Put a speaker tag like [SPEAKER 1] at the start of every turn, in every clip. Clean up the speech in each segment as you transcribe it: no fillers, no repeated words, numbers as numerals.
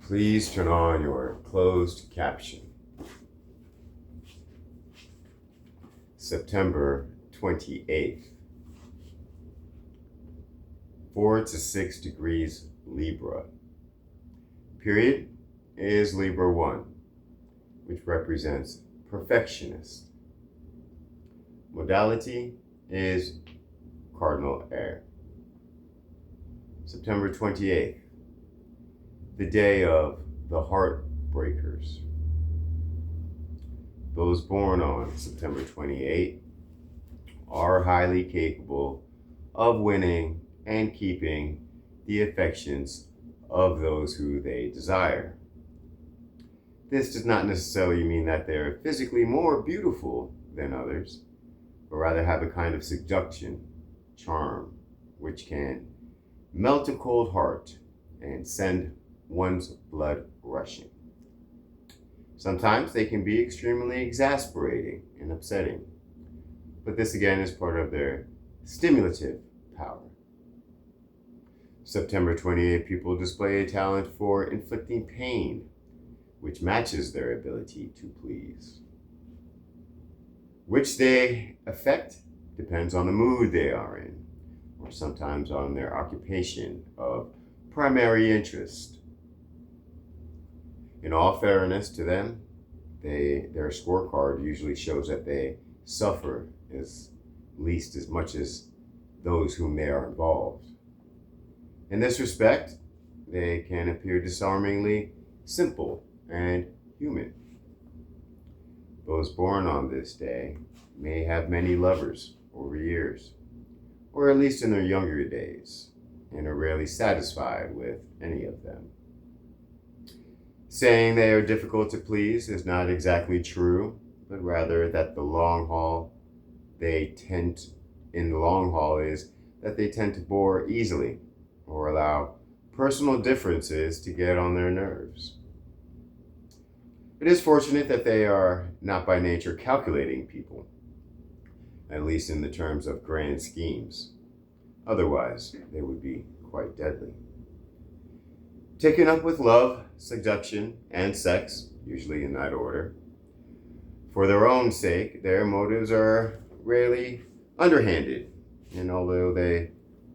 [SPEAKER 1] Please turn on your closed caption. September 28th. 4 to 6 degrees Libra. Period is Libra 1, which represents perfectionist. Modality is cardinal air. September 28th. The day of the Heartbreakers. Those born on September 28 are highly capable of winning and keeping the affections of those who they desire. This does not necessarily mean that they're physically more beautiful than others, but rather have a kind of seduction, charm, which can melt a cold heart and send one's blood rushing. Sometimes they can be extremely exasperating and upsetting, but this again is part of their stimulative power. September 28 people display a talent for inflicting pain, which matches their ability to please. Which they affect depends on the mood they are in, or sometimes on their occupation of primary interest. In all fairness to them, their scorecard usually shows that they suffer as least as much as those whom they are involved. In this respect, they can appear disarmingly simple and human. Those born on this day may have many lovers over years, or at least in their younger days, and are rarely satisfied with any of them. Saying they are difficult to please is not exactly true, but rather that in the long haul is that they tend to bore easily or allow personal differences to get on their nerves. It is fortunate that they are not by nature calculating people, at least in the terms of grand schemes. Otherwise, they would be quite deadly. Taken up with love, seduction, and sex, usually in that order, for their own sake, their motives are rarely underhanded, and although they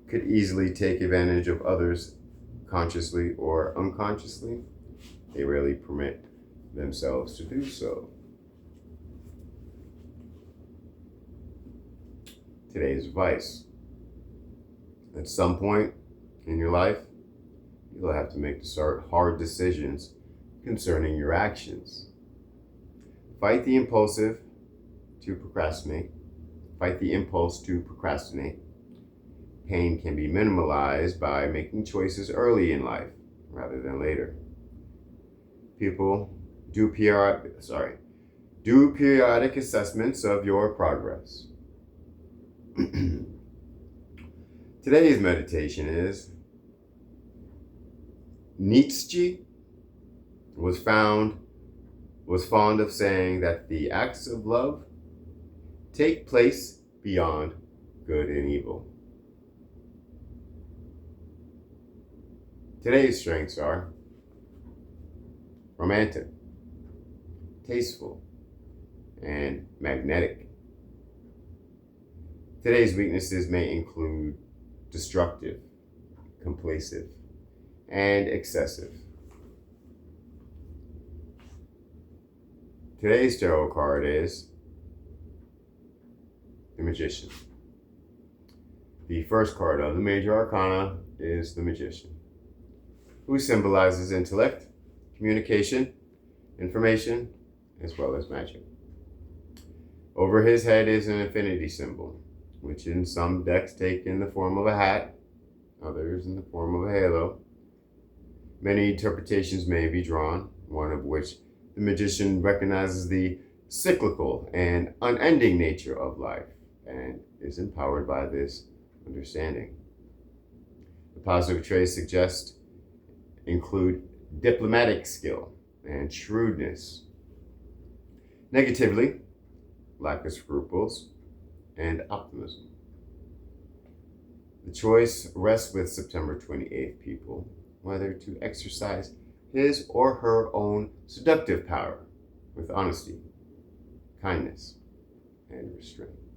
[SPEAKER 1] could easily take advantage of others consciously or unconsciously, they rarely permit themselves to do so. Today's advice. At some point in your life, you'll have to make hard decisions concerning your actions. Fight the impulse to procrastinate. Pain can be minimalized by making choices early in life rather than later. People do periodic assessments of your progress. Today's meditation is Nietzsche was fond of saying that the acts of love take place beyond good and evil. Today's strengths are romantic, tasteful, and magnetic. Today's weaknesses may include destructive, complacent, and excessive. Today's tarot card is the Magician. The first card of the major arcana is the Magician, who symbolizes intellect, communication, information, as well as magic. Over his head is an infinity symbol, which in some decks take in the form of a hat, others in the form of a halo. Many interpretations may be drawn, one of which the magician recognizes the cyclical and unending nature of life and is empowered by this understanding. The positive traits include diplomatic skill and shrewdness. Negatively, lack of scruples and optimism. The choice rests with September 28th people, whether to exercise his or her own seductive power with honesty, kindness, and restraint.